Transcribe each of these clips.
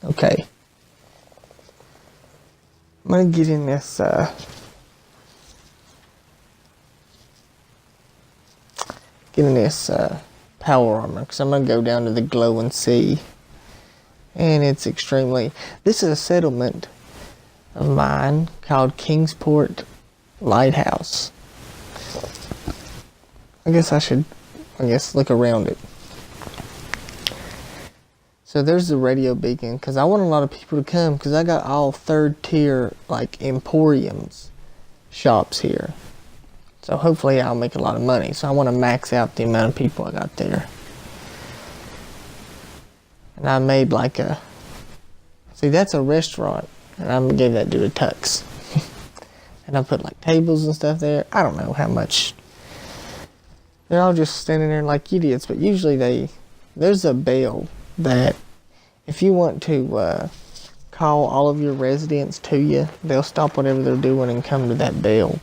Okay. I'm gonna get in this, power armor, because I'm gonna go down to the glowing sea. And it's extremely... This is a settlement of mine called Kingsport Lighthouse. I guess look around it. So there's the radio beacon, because I want a lot of people to come, because I got all third tier, like, emporiums shops here. So hopefully I'll make a lot of money. So I want to max out the amount of people I got there. And I made like a... See, that's a restaurant. And I gave that dude a tux. And I put like tables and stuff there. I don't know how much. They're all just standing there like idiots. But usually there's a bell that if you want to call all of your residents to you, they'll stop whatever they're doing and come to that bell.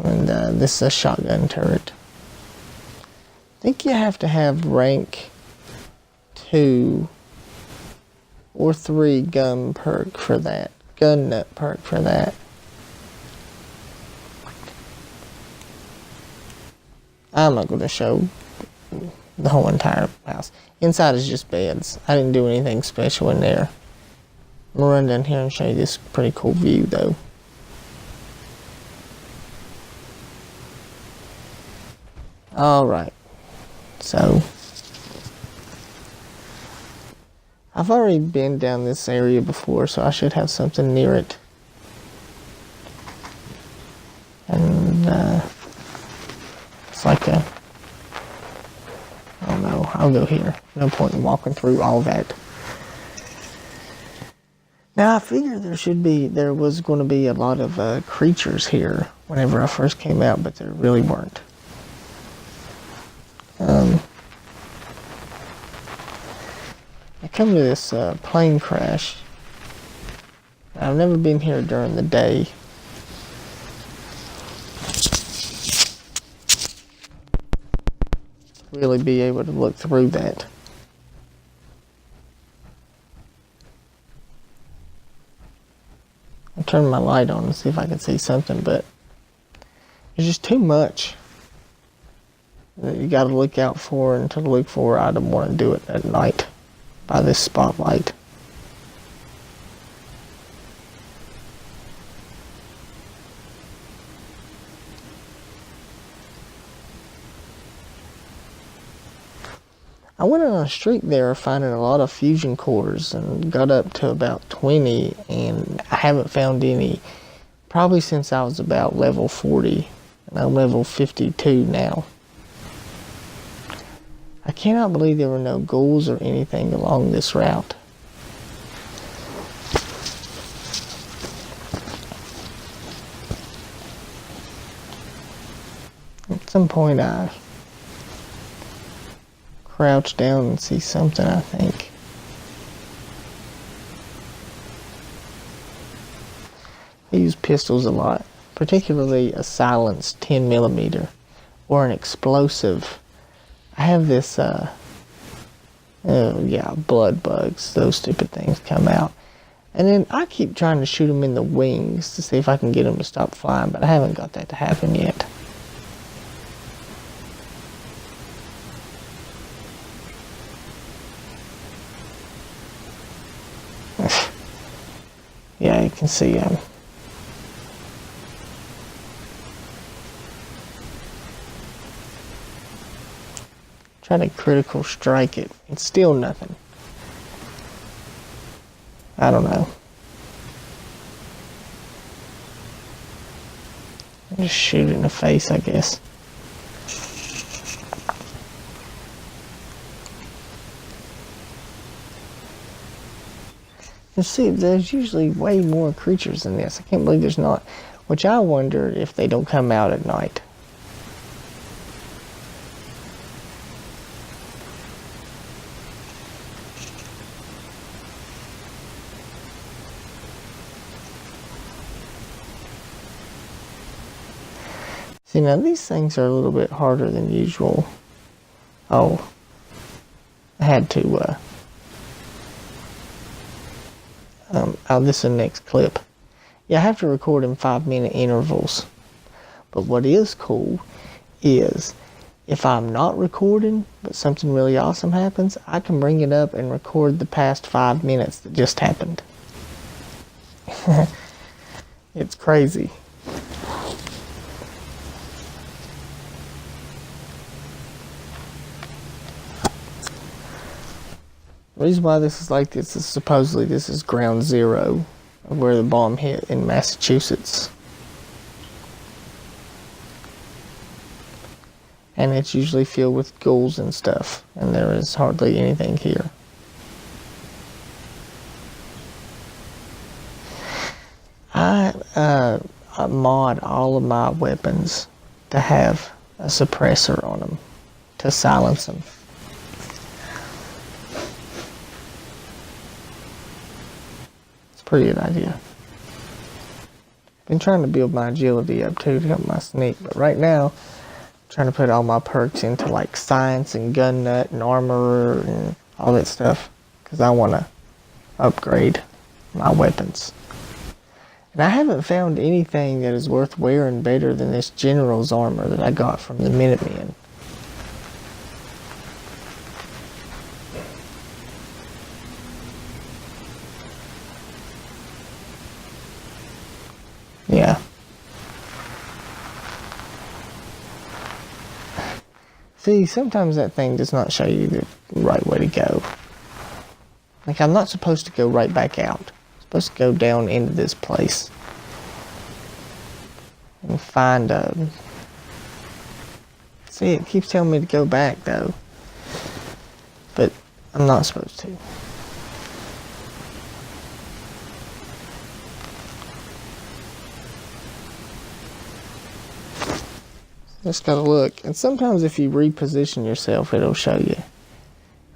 And this is a shotgun turret. I think you have to have rank 2 or 3 gun perk for that. Gun nut perk for that. I'm not going to show the whole entire house. Inside is just beds. I didn't do anything special in there. I'm going to run down here and show you this pretty cool view though. Alright. So, I've already been down this area before, so I should have something near it. And, it's like a... I don't know, I'll go here. No point in walking through all that. Now, I figured there was going to be a lot of creatures here whenever I first came out, but there really weren't. I come to this plane crash. I've never been here during the day. Really be able to look through that. I'll turn my light on and see if I can see something, but there's just too much that you got to look out for, and to look for, I don't want to do it at night by this spotlight. I went on a streak there finding a lot of fusion cores and got up to about 20, and I haven't found any probably since I was about level 40, and I'm level 52 now. I cannot believe there were no ghouls or anything along this route. At some point I crouch down and see something, I think. I use pistols a lot, particularly a silenced 10mm or an explosive. I have this, blood bugs, those stupid things come out. And then I keep trying to shoot them in the wings to see if I can get them to stop flying, but I haven't got that to happen yet. Yeah, you can see them. Try to critical strike it. It's still nothing. I don't know. Just shoot it in the face, I guess. You see, there's usually way more creatures than this. I can't believe there's not. Which I wonder if they don't come out at night. See, now these things are a little bit harder than usual Oh, I had to, oh, this is the next clip. Yeah, I have to record in 5-minute intervals. But what is cool is if I'm not recording, but something really awesome happens, I can bring it up and record the past 5 minutes that just happened. It's crazy. The reason why this is like this is supposedly this is ground zero of where the bomb hit in Massachusetts. And it's usually filled with ghouls and stuff, and there is hardly anything here. I mod all of my weapons to have a suppressor on them to silence them. It's a pretty good idea. Been trying to build my agility up too to help my sneak, but right now I'm trying to put all my perks into like science and gun nut and armorer and all that stuff because I want to upgrade my weapons. And I haven't found anything that is worth wearing better than this general's armor that I got from the Minutemen. Yeah. See, sometimes that thing does not show you the right way to go. Like, I'm not supposed to go right back out. I'm supposed to go down into this place. And find see, it keeps telling me to go back, though. But I'm not supposed to. Just gotta look. And sometimes if you reposition yourself, it'll show you.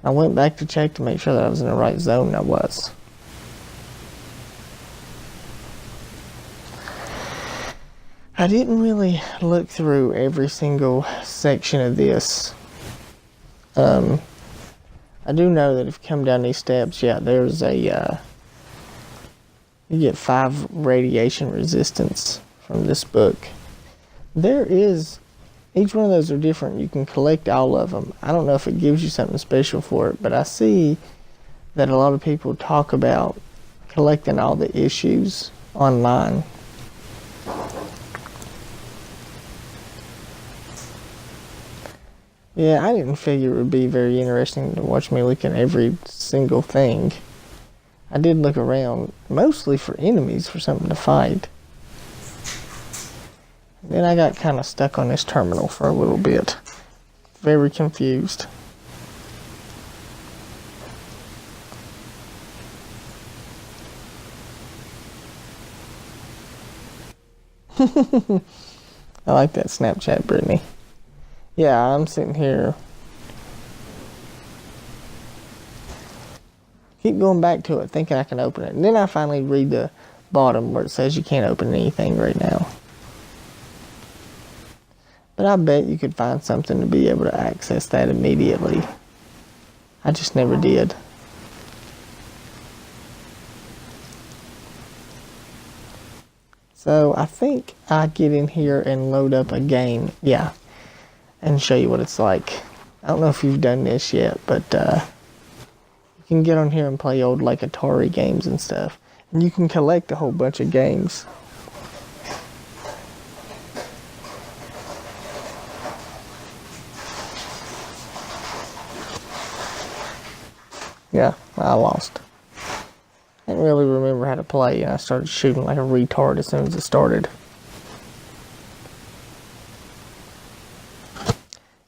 I went back to check to make sure that I was in the right zone, and I was. I didn't really look through every single section of this. I do know that if you come down these steps, yeah, there's a, you get 5 radiation resistance from this book. There is, each one of those are different. You can collect all of them. I don't know if it gives you something special for it, but I see that a lot of people talk about collecting all the issues online. Yeah, I didn't figure it would be very interesting to watch me look at every single thing. I did look around, mostly for enemies, for something to fight. Then I got kind of stuck on this terminal for a little bit. Very confused. I like that Snapchat, Brittany. Yeah, I'm sitting here. Keep going back to it, thinking I can open it. And then I finally read the bottom where it says you can't open anything right now. But I bet you could find something to be able to access that immediately. I just never did. So I think I get in here and load up a game. Yeah. And show you what it's like. I don't know if you've done this yet, but you can get on here and play old like Atari games and stuff. And you can collect a whole bunch of games. Yeah, I lost. I didn't really remember how to play, and I started shooting like a retard as soon as it started.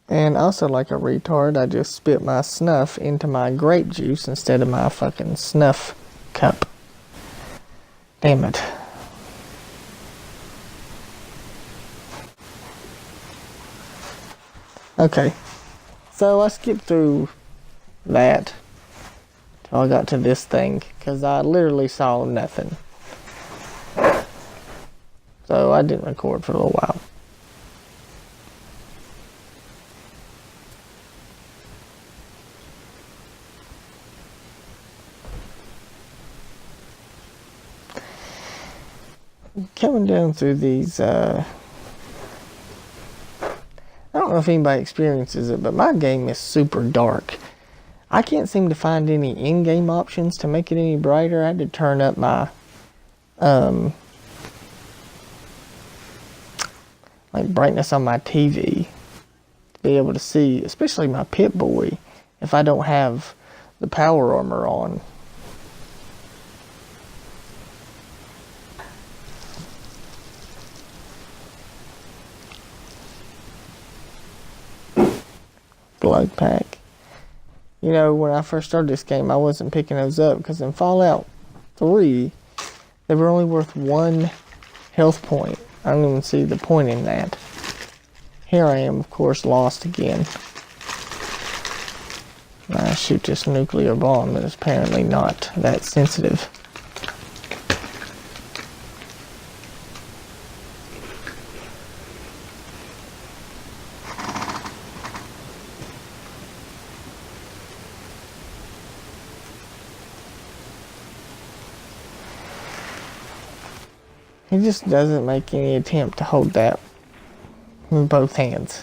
And also like a retard, I just spit my snuff into my grape juice instead of my fucking snuff cup. Damn it. Okay. So I skipped through that till I got to this thing, because I literally saw nothing. So I didn't record for a little while. coming down through these, I don't know if anybody experiences it, but my game is super dark. I can't seem to find any in-game options to make it any brighter. I had to turn up my, like brightness on my TV to be able to see, especially my Pip-Boy, if I don't have the power armor on. Blood pack. You know, when I first started this game, I wasn't picking those up because in Fallout 3, they were only worth 1 health point. I don't even see the point in that. Here I am, of course, lost again. I shoot this nuclear bomb that is apparently not that sensitive. He just doesn't make any attempt to hold that in both hands.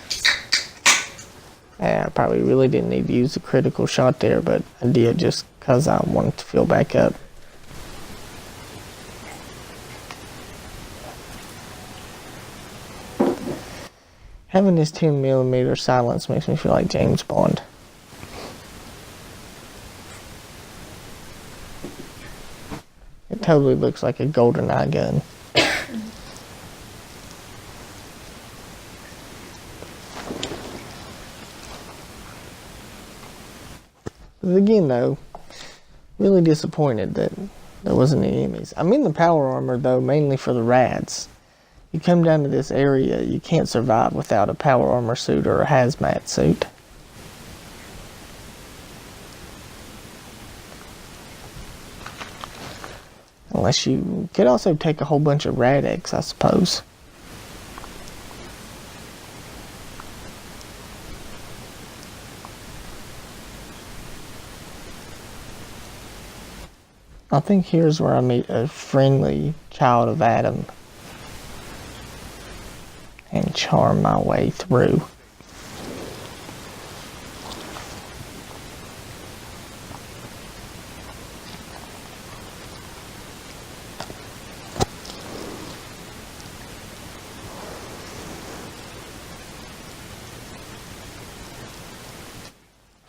I probably really didn't need to use a critical shot there, but I did just because I wanted to fill back up. Having this 10mm silence makes me feel like James Bond. It totally looks like a GoldenEye gun. But again, though, really disappointed that there wasn't any enemies. I'm in the power armor, though, mainly for the rads. You come down to this area, you can't survive without a power armor suit or a hazmat suit. Unless you could also take a whole bunch of rad eggs, I suppose. I think here's where I meet a friendly child of Adam and charm my way through.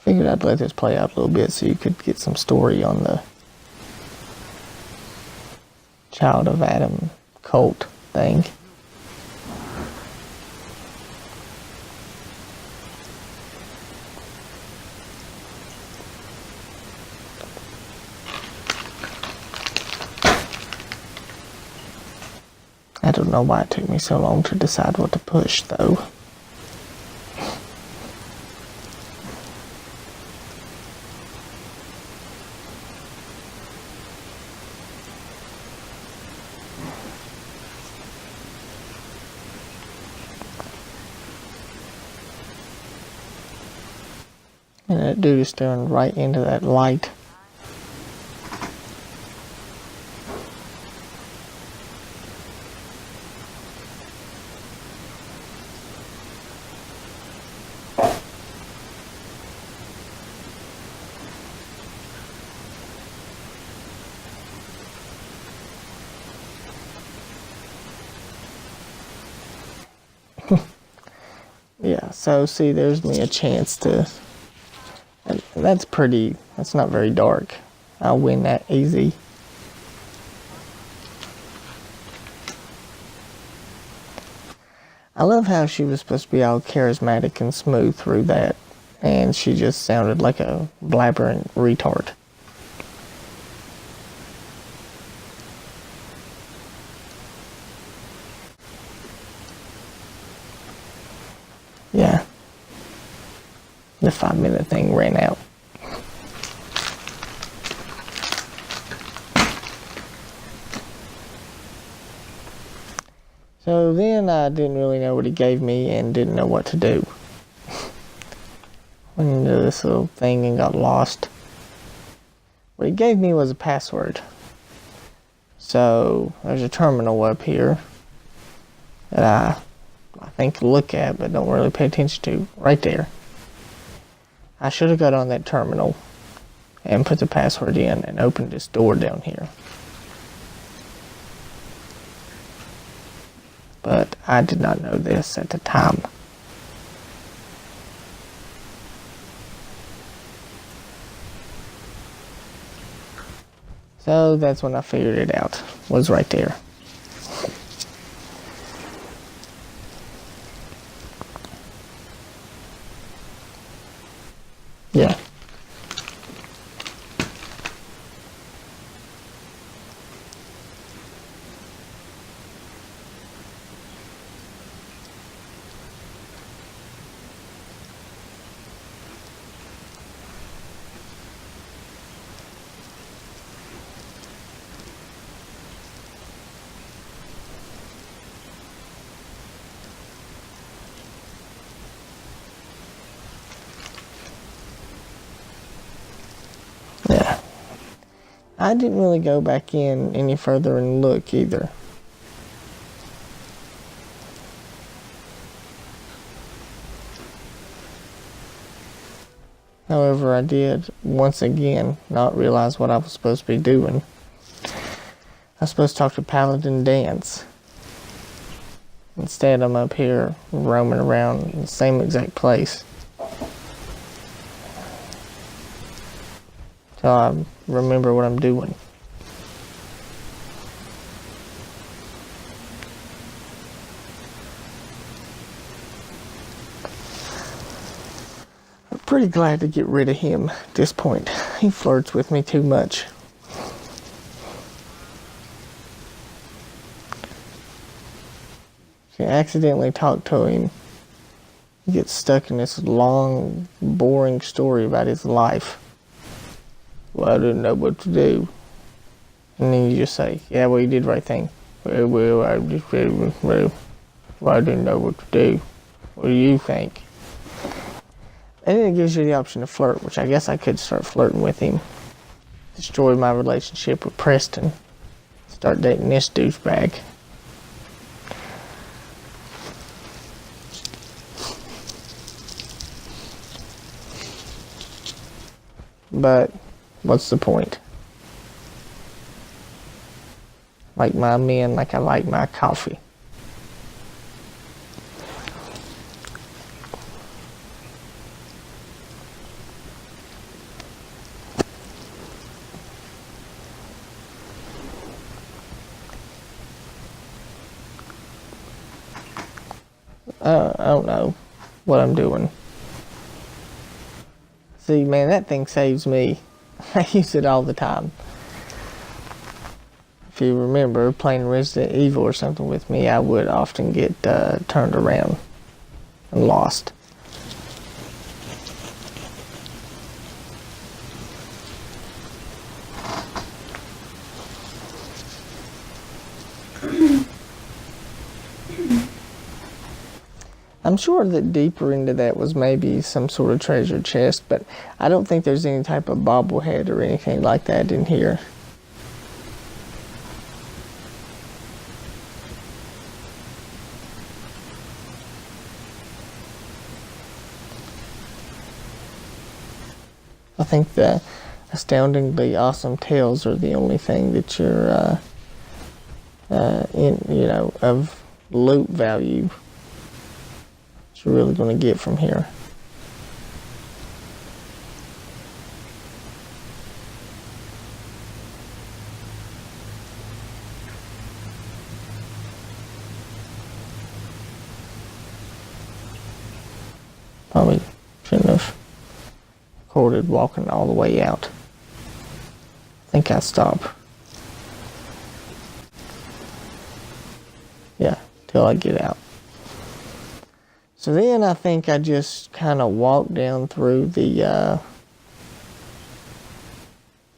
Figured I'd let this play out a little bit so you could get some story on the Child of Adam cult thing. I don't know why it took me so long to decide what to push, though. And that dude is staring right into that light. Yeah, so see, there's me a chance to... And that's pretty, that's not very dark. I'll win that easy. I love how she was supposed to be all charismatic and smooth through that. And she just sounded like a blabbering retard. Yeah. The 5-minute thing ran out. So then I didn't really know what he gave me and didn't know what to do. Went into this little thing and got lost. What he gave me was a password. So there's a terminal up here that I think look at but don't really pay attention to. Right there. I should have got on that terminal and put the password in and opened this door down here. But I did not know this at the time. So that's when I figured it out. Was right there. Yeah. Yeah. I didn't really go back in any further and look either. However, I did, once again, not realize what I was supposed to be doing. I was supposed to talk to Paladin Danse. Instead, I'm up here roaming around in the same exact place. Till I remember what I'm doing. I'm pretty glad to get rid of him at this point. He flirts with me too much. If you accidentally talk to him, he gets stuck in this long, boring story about his life. Well, I didn't know what to do. And then you just say, yeah, well, you did the right thing. Well, I just well, I didn't know what to do. What do you think? And then it gives you the option to flirt, which I guess I could start flirting with him. Destroy my relationship with Preston. Start dating this douchebag. But what's the point? Like my men, like I like my coffee. I don't know what I'm doing. See, man, that thing saves me. I use it all the time. If you remember playing Resident Evil or something with me, I would often get turned around and lost. I'm sure that deeper into that was maybe some sort of treasure chest, but I don't think there's any type of bobblehead or anything like that in here. I think the astoundingly awesome tails are the only thing that you're of loot value that you're really going to get from here. Probably shouldn't have recorded walking all the way out. I think I stop. Yeah, till I get out. So then I think I just kind of walked down through the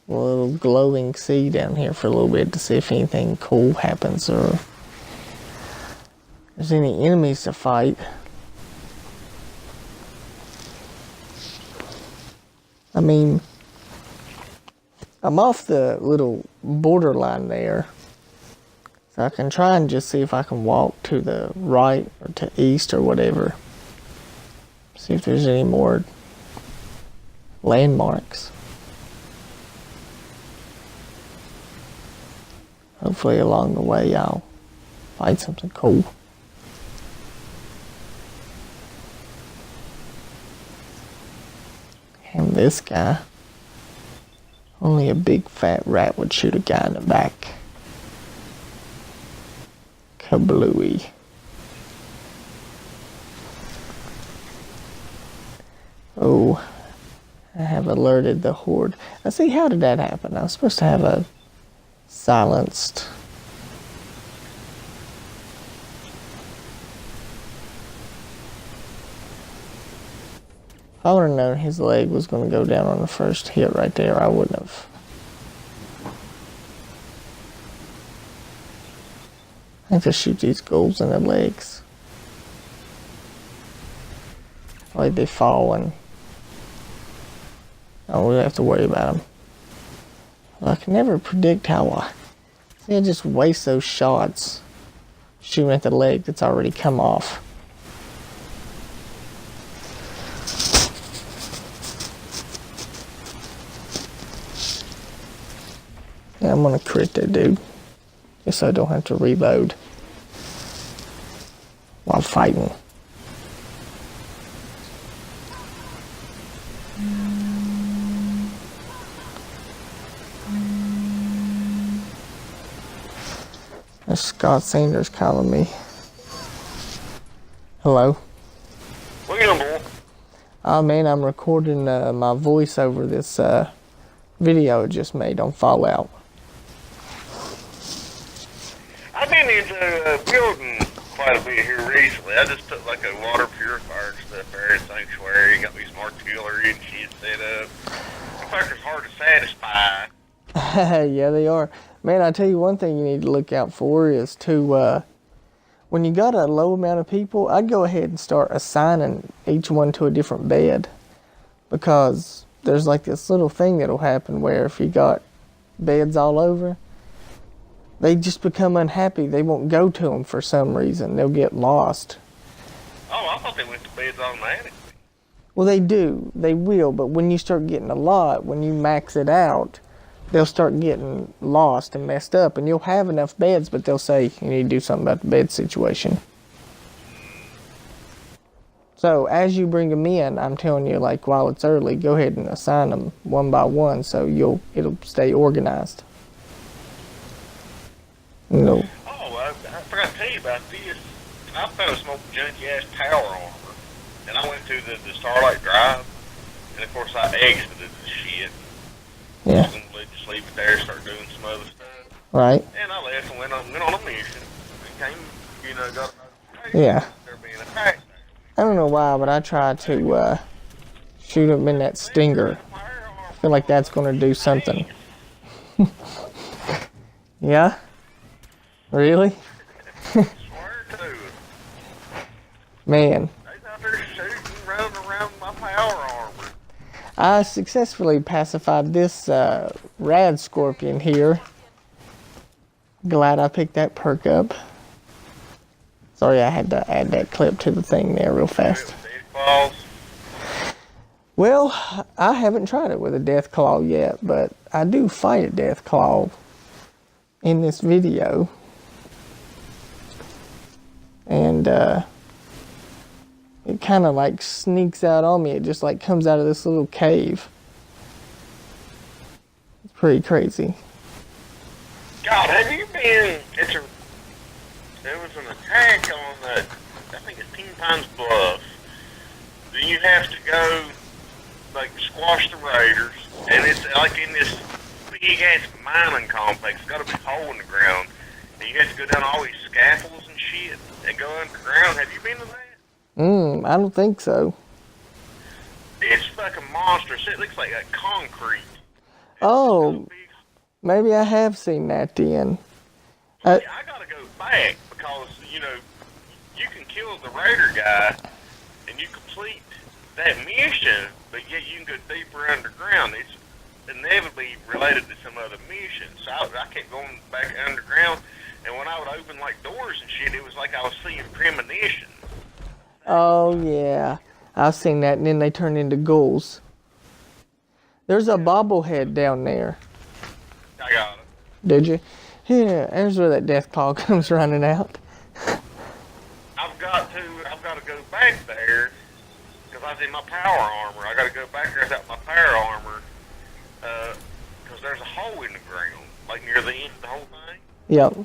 little glowing sea down here for a little bit to see if anything cool happens or there's any enemies to fight. I mean, I'm off the little borderline there So I can try and just see if I can walk to the right or to east or whatever. See if there's any more landmarks. Hopefully along the way I'll find something cool. And this guy, only a big fat rat would shoot a guy in the back. Kablooey. Oh, I have alerted the horde. Now see, how did that happen? I was supposed to have a silenced. If I would have known his leg was going to go down on the first hit right there, I wouldn't have. I have to shoot these ghouls in the legs. Like they fall and I don't really have to worry about them. I can never predict how I just waste those shots shooting at the leg that's already come off. Yeah, I'm gonna crit that dude. Just so I don't have to reload while fighting. There's Scott Sanders calling me. Hello? What you doing, boy? Oh man, I'm recording my voice over this video I just made on Fallout. I've been into building quite a bit here recently. I just put like a water purifier and stuff there in Sanctuary. Got me some artillery and shit set up. The fucker's hard to satisfy. Yeah, they are. Man, I tell you one thing you need to look out for is to, when you got a low amount of people, I'd go ahead and start assigning each one to a different bed. Because there's like this little thing that'll happen where if you got beds all over, they just become unhappy. They won't go to them for some reason. They'll get lost. Oh, I thought they went to beds automatically. Well, they do. They will. But when you start getting a lot, when you max it out, they'll start getting lost and messed up. And you'll have enough beds, but they'll say you need to do something about the bed situation. So as you bring them in, I'm telling you, like while it's early, go ahead and assign them one by one so it'll stay organized. No. Oh, I forgot to tell you about this. I found some old junky ass tower armor. And I went to the Starlight Drive. And of course I exited the shit. Yeah. Just leave it there, start doing some other stuff. Right. And I left and went on a mission. And came, got a Yeah. They're being attacked. I don't know why, but I tried to shoot them in that stinger. I feel like that's going to do something. Yeah? Really? Swear to it. Man. They out there shooting, running around my power armor. I successfully pacified this rad scorpion here. Glad I picked that perk up. Sorry, I had to add that clip to the thing there real fast. Well, I haven't tried it with a death claw yet, but I do fight a death claw in this video. And it kind of like sneaks out on me. It just like comes out of this little cave. It's pretty crazy. God, have you been? There was an attack on I think it's Teen Pines Bluff. Then you have to go, like, squash the raiders, and it's like in this big ass mining complex. It's got a big hole in the ground, and you have to go down all these scaffolds and shit and go underground. Have you been to that? I don't think so. It's fucking monstrous. It looks like concrete. Oh, maybe I have seen that then. I gotta go back because, you can kill the raider guy and you complete that mission, but yet you can go deeper underground. inevitably related to some other mission. So I kept going back underground, and when I would open like doors and shit, it was like I was seeing premonitions. Oh yeah, I've seen that, and then they turn into ghouls. There's a bobblehead down there. I got it. Did you? Yeah, there's where that death claw comes running out. I've got to go back there because I was in my power armor. I got to go back there without my power armor because there's a hole in the ground, like near the end of the whole thing. Yep.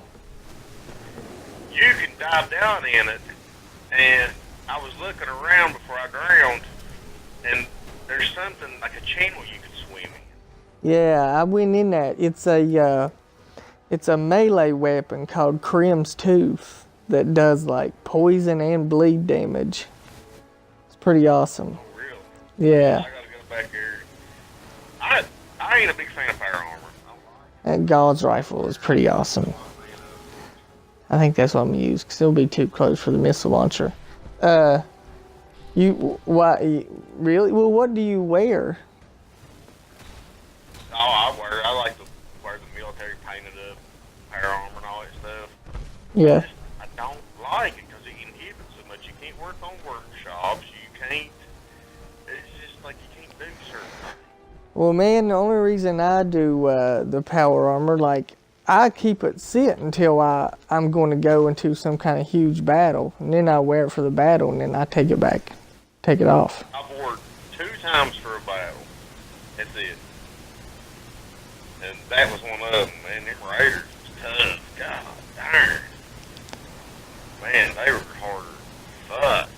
You can dive down in it, and I was looking around before I drowned, and there's something like a channel you can swim in. Yeah, I went in that. It's a melee weapon called Krim's Tooth that does like poison and bleed damage. It's pretty awesome. Oh, really? Yeah. I gotta go back there. I ain't a big fan of power armor. That God's rifle is pretty awesome. I think that's what I'm gonna use because it'll be too close for the missile launcher. Why really? Well, what do you wear? Oh, I like to wear the military painted up power armor and all that stuff. Yeah. I don't like it because it inhibits so much. You can't work on workshops. You can't. It's just like you can't do certain things. Well, man, the only reason I do the power armor, like, I keep it sit until I'm going to go into some kind of huge battle, and then I wear it for the battle, and then I take it back, take it off. I've wore it 2 times for a battle. That's it. And that was one of them. Man, them Raiders was tough. God darn. Man, they were harder. Fuck.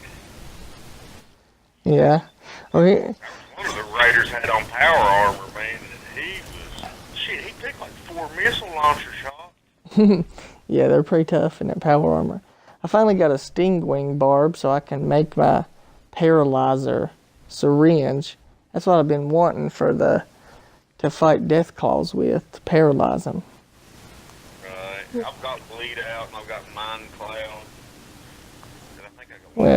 Yeah. Okay. One of the Raiders had on power armor, man, and he took like 4 missile launcher shots. Yeah, they're pretty tough in that power armor. I finally got a Stingwing barb so I can make my paralyzer syringe. That's what I've been wanting to fight death claws with, to paralyze them. Right. I've got bleed out and I've got mind cloud. And I think I got Well,